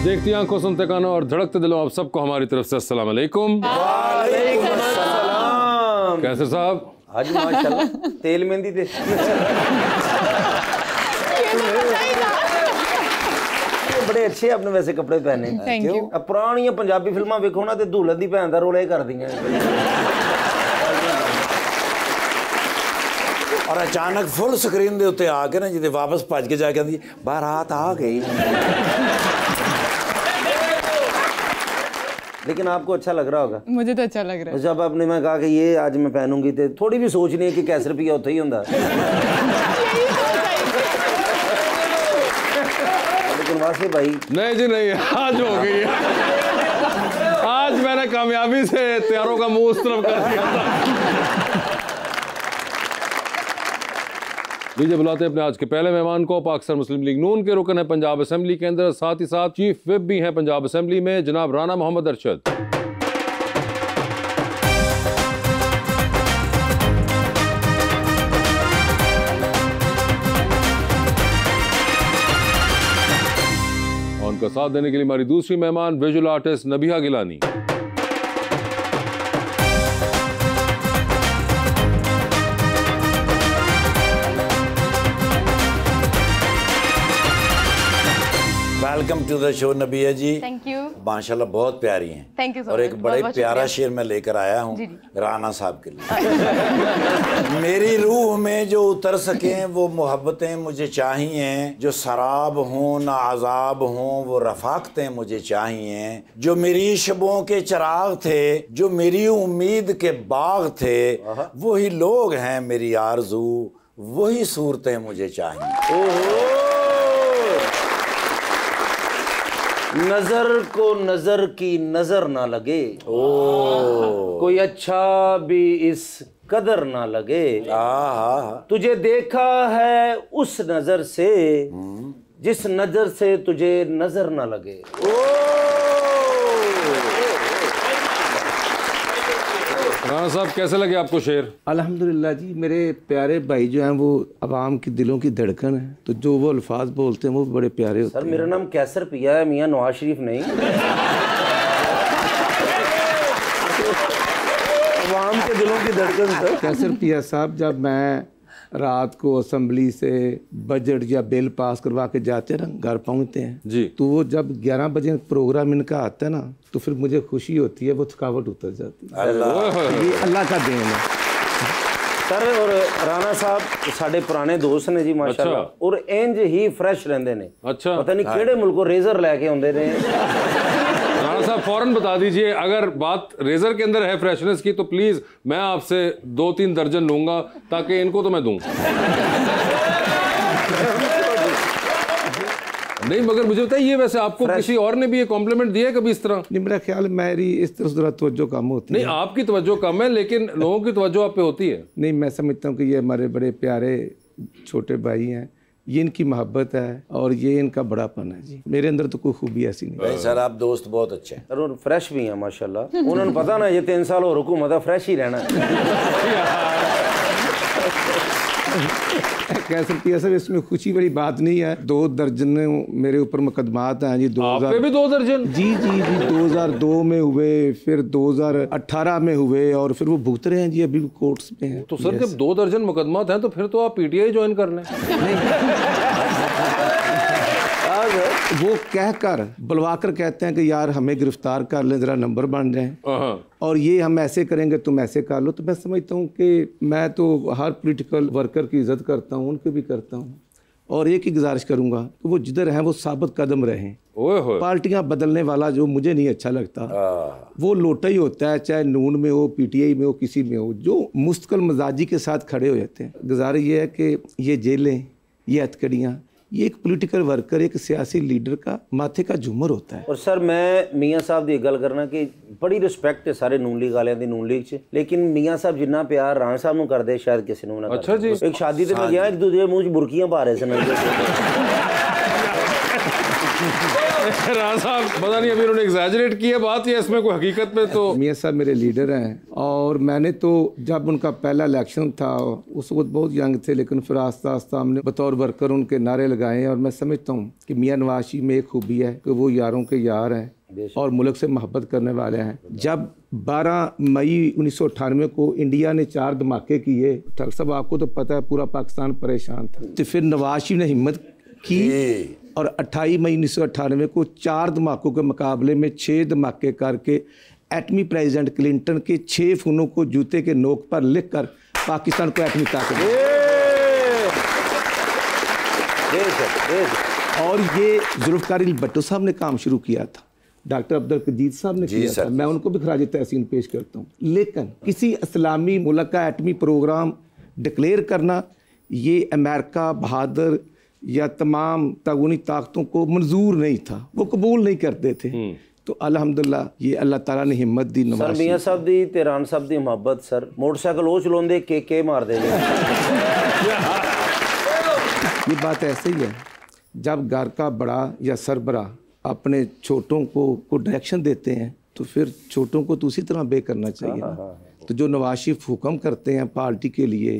देखती आंखों, सुनते कानों और धड़कते दिलों, आप सबको हमारी तरफ से अस्सलाम वालेकुम। वालेकुम अस्सलाम। कैसे साहब? आज माशाल्लाह तेल मेहंदी दे बड़े अच्छे आपने वैसे कपड़े पहने। क्यों? अब पुरानी पंजाबी फिल्मां वेखो ना ते धूलन दी भैन दा रोल ये कर दियां और अचानक फुल स्क्रीन दे उत्ते आके ना जिते वापस भज के जाके आंदी बारात आ गई। लेकिन आपको अच्छा लग रहा होगा। मुझे तो अच्छा लग रहा है। जब आपने मैं कहा कि ये आज मैं पहनूंगी तो थोड़ी भी सोच नहीं है कि कैसे रुपया उत्थे ही होंदा लेकिन वासे भाई नहीं जी नहीं, आज हो गई है। आज मैंने कामयाबी से तैयारों का मुंह उस तरफ कर दिया था। लीजिए बुलाते हैं अपने आज के पहले मेहमान को। पाकिस्तान मुस्लिम लीग नून के रुकन है पंजाब असेंबली के अंदर, साथ ही साथ चीफ विप भी हैं पंजाब असेंबली में, जनाब राना मोहम्मद अरशद। और उनका साथ देने के लिए हमारी दूसरी मेहमान visual artist Nabiha Gilani. Welcome to the show Nabiya ji. Thank you. माशाल्लाह बहुत प्यारी हैं। थैंक यू सो और एक मच। बड़े बहुत प्यारा शुक्रिया। शेर मैं लेकर आया हूँ जी, जी। राना साहब के लिए। मेरी रूह में जो उतर सकें वो मोहब्बतें मुझे चाहिए, जो शराब हों ना अजाब हों वो रफाकतें मुझे चाहिए, जो मेरी शबों के चिराग थे, जो मेरी उम्मीद के बाग थे, वही लोग हैं मेरी आरज़ू, वही सूरतें मुझे चाहिए। नजर को नजर की नजर ना लगे, कोई अच्छा भी इस कदर ना लगे, तुझे देखा है उस नजर से जिस नजर से तुझे नजर ना लगे। राना साहब कैसे लगे आपको शेर? अल्हम्दुलिल्लाह जी, मेरे प्यारे भाई जो हैं वो आवाम की दिलों की धड़कन है, तो जो वो अल्फाज बोलते हैं वो बड़े प्यारे होते हैं। सर मेरा नाम कैसर पिया है, मियां नवाज शरीफ नहीं। आवाम के दिलों की धड़कन सर। कैसर पिया साहब, जब मैं रात को असेंबली से बजट या बिल पास करवा के जाते हैं ना, घर पहुंचते हैं जी, तो वो जब 11 बजे प्रोग्राम इनका आता है ना, तो फिर मुझे खुशी होती है, वो थकावट उतर जाती है। ये अल्लाह का देन है सर। और राणा साहब साडे पुराने दोस्त ने जी माशाल्लाह। अच्छा। और इंज ही फ्रेश रहंदे ने। अच्छा। पता नहीं केड़े मुल्कों रेजर लेके आउंदे ने। राना साहब फौरन बता दीजिए, अगर बात रेजर के अंदर है फ्रेशनेस की, तो प्लीज मैं आपसे 2-3 दर्जन लूंगा, ताकि इनको तो मैं दूं। नहीं मगर मुझे बताइए, वैसे आपको किसी और ने भी ये कॉम्प्लीमेंट दिया है कभी इस तरह? नहीं, मेरा ख्याल मेरी इस तरह जरा तवज्जो कम होती है। नहीं, आपकी तवज्जो कम है, लेकिन लोगों की तवज्जो आप पे होती है। नहीं, मैं समझता हूँ कि ये हमारे बड़े प्यारे छोटे भाई हैं, ये इनकी मोहब्बत है और ये इनका बड़ापन है जी। मेरे अंदर तो कोई खूबी ऐसी नहीं है। सर आप दोस्त बहुत अच्छे हैं और फ्रेश भी हैं माशाल्लाह। उन्होंने पता ना ये 3 साल और हुकूमत है, फ्रेश ही रहना है। कैसे पिया साहब, इसमें खुशी बड़ी बात नहीं है। 2 दर्जन मेरे ऊपर मुकदमात हैं जी। 2000 आप पे भी 2 दर्जन? जी जी जी, 2002 में हुए, फिर 2018 में हुए, और फिर वो भुगत रहे हैं जी, अभी भी कोर्ट्स में हैं। तो सर जब 2 दर्जन मुकदमात हैं, तो फिर तो आप पीटीआई ज्वाइन कर लें। वो कहकर बुलवाकर कहते हैं कि यार हमें गिरफ्तार कर लें, जरा नंबर बन जाए, और ये हम ऐसे करेंगे तुम ऐसे कर लो। तो मैं समझता हूँ कि मैं तो हर पॉलिटिकल वर्कर की इज्जत करता हूँ, उनकी भी करता हूँ, और एक ही गुजारिश करूँगा कि वो जिधर हैं वो साबित कदम रहें। पार्टियां बदलने वाला जो मुझे नहीं अच्छा लगता, वो लोटा ही होता है, चाहे नून में हो, पीटीआई में हो, किसी में हो, जो मुस्तकिल मजाजी के साथ खड़े हो जाते हैं। गुजारिश ये है कि ये जेलें, ये हथकड़ियाँ, ये एक पॉलिटिकल वर्कर, एक सियासी लीडर का माथे का झूमर होता है। और सर मैं मियाँ साहब की गल करना कि बड़ी रिस्पैक्ट है सारे नून लीग वालियां दी नून लीग च, लेकिन मियाँ साहब जिन्ना प्यार राणा साहब नूं करदे शायद किसी नूं ना करदे। अच्छा जी। एक शादी ते मैं गया, एक दूसरे मुंह च बुरकियां पा रहे सन। राणा साहब पता नहीं अभी उन्होंने एग्जैजरेट की है बात, या इसमें कोई हकीकत में? तो मियाँ साहब मेरे लीडर हैं, और और मैंने तो जब उनका पहला इलेक्शन था उस वक्त बहुत यंग थे, लेकिन फिर आस्ता आस्ता हमने बतौर वर्कर उनके नारे लगाए। और मैं समझता हूँ कि मियाँ नवाज शरीफ में एक खूबी है कि वो यारों के यार हैं और मुल्क से मोहब्बत करने वाले हैं। जब 12 मई 1998 को इंडिया ने 4 धमाके किए, डॉक्टर साहब आपको तो पता है पूरा पाकिस्तान परेशान था, तो फिर नवाज शरीफ ने हिम्मत की और 28 मई 1998 को 4 धमाकों के मुकाबले में 6 धमाके करके एटमी प्रेसिडेंट क्लिंटन के 6 फ़ोनों को जूते के नोक पर लिखकर पाकिस्तान को एटमी ताकत दी। और ये जुल्फ़िकार भुट्टो साहब ने काम शुरू किया था, डॉक्टर अब्दुल कदीर साहब ने किया था, मैं उनको भी खराज तहसीन पेश करता हूँ। लेकिन किसी इस्लामी मुल्क का एटमी प्रोग्राम डिक्लेयर करना ये अमेरिका, बहादुर या तमाम तागूनी ताकतों को मंजूर नहीं था, वो कबूल नहीं करते थे। तो अल्हम्दुलिल्लाह ये अल्लाह ताला ने हिम्मत दी। सर मियां साहब दी तेरान साहब दी मोहब्बत सर मोटरसाइकिल वो चलाते के मार दे। ये बात ऐसे ही है, जब घर का बड़ा या सरबरा अपने छोटों को डायरेक्शन देते हैं तो फिर छोटों को तो उसी तरह बे करना चाहिए ना। तो जो नवाज शरीफ हुक्म करते हैं पार्टी के लिए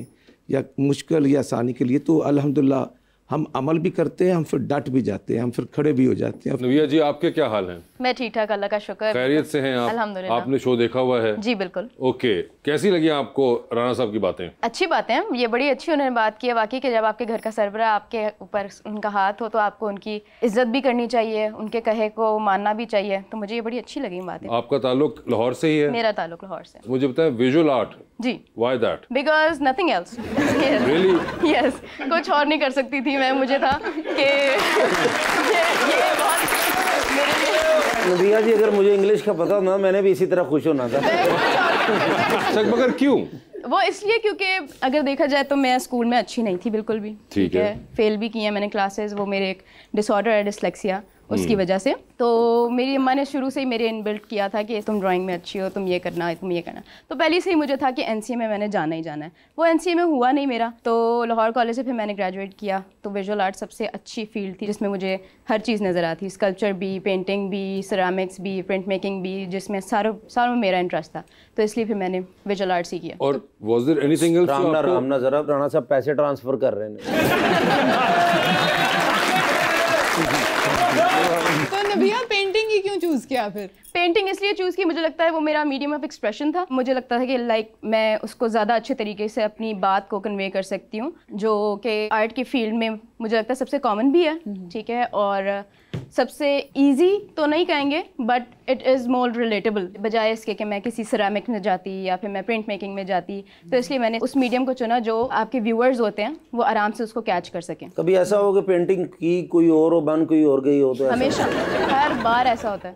या मुश्किल या आसानी के लिए, तो अल्हम्दुलिल्लाह हम अमल भी करते हैं, हम फिर डट भी जाते हैं, हम फिर खड़े भी हो जाते हैं। नविया जी आपके क्या हाल हैं? मैं ठीक ठाक, अल्लाह का शुक्र। खैरियत से हैं आप? अल्हम्दुलिल्लाह। आपने शो देखा हुआ है? जी बिल्कुल। ओके, कैसी लगी आपको राणा साहब की बातें? अच्छी बातें हैं, ये बड़ी अच्छी उन्होंने बात की है वाकई कि जब आपके घर का सरबरा आपके ऊपर उनका हाथ हो तो आपको उनकी इज्जत भी करनी चाहिए, उनके कहे को मानना भी चाहिए। तो मुझे ये बड़ी अच्छी लगी बातें। आपका ताल्लुक लाहौर से ही है? मेरा ताल्लुक लाहौर से। मुझे बताएं विजुअल आर्ट जी, why that? Because nothing else. Really? Yes, कुछ और नहीं कर सकती थी मैं, मुझे था कि ये बहुत मेरे लिए। नबिया जी अगर मुझे इंग्लिश का पता होना मैंने भी इसी तरह खुश होना था। मगर क्यों? वो इसलिए क्योंकि अगर देखा जाए तो मैं स्कूल में अच्छी नहीं थी बिल्कुल भी, ठीक है, फेल भी किया मैंने क्लासेस, वो मेरे एक डिसऑर्डर है डिसलेक्सिया, उसकी वजह से। तो मेरी अम्मा ने शुरू से ही मेरे इनबिल्ट किया था कि तुम ड्राइंग में अच्छी हो, तुम ये करना, तुम ये करना। तो पहले से ही मुझे था कि एनसीए में मैंने जाना ही जाना है। वो एनसीए में हुआ नहीं मेरा, तो लाहौर कॉलेज से फिर मैंने ग्रेजुएट किया। तो विजुअल आर्ट सबसे अच्छी फील्ड थी जिसमें मुझे हर चीज़ नज़र आती, स्कल्पचर भी, पेंटिंग भी, सिरामिक्स भी, प्रिंट मेकिंग भी, जिसमें सारों में मेरा इंटरेस्ट था। तो इसलिए फिर मैंने विजुअल आर्ट ही किया। और वाज देयर एनीथिंग एल्स? रामना जरा राणा साहब पैसे ट्रांसफर कर रहे हैं। तो नबिया पेंटिंग ही क्यों चूज किया फिर? पेंटिंग इसलिए चूज़ की, मुझे लगता है वो मेरा मीडियम ऑफ एक्सप्रेशन था। मुझे लगता था कि मैं उसको ज़्यादा अच्छे तरीके से अपनी बात को कन्वे कर सकती हूँ, जो कि आर्ट की फील्ड में मुझे लगता है सबसे कॉमन भी है, ठीक है, और सबसे इजी तो नहीं कहेंगे but it is more relatable, बजाय इसके कि मैं किसी सिरामिक में जाती या फिर मैं प्रिंट मेकिंग में जाती। तो इसलिए मैंने उस मीडियम को चुना जो आपके व्यूअर्स होते हैं वो आराम से उसको कैच कर सकें। कभी ऐसा हो कि पेंटिंग की कोई और हो, बन कोई और गई हो? तो हमेशा, हर बार ऐसा होता है।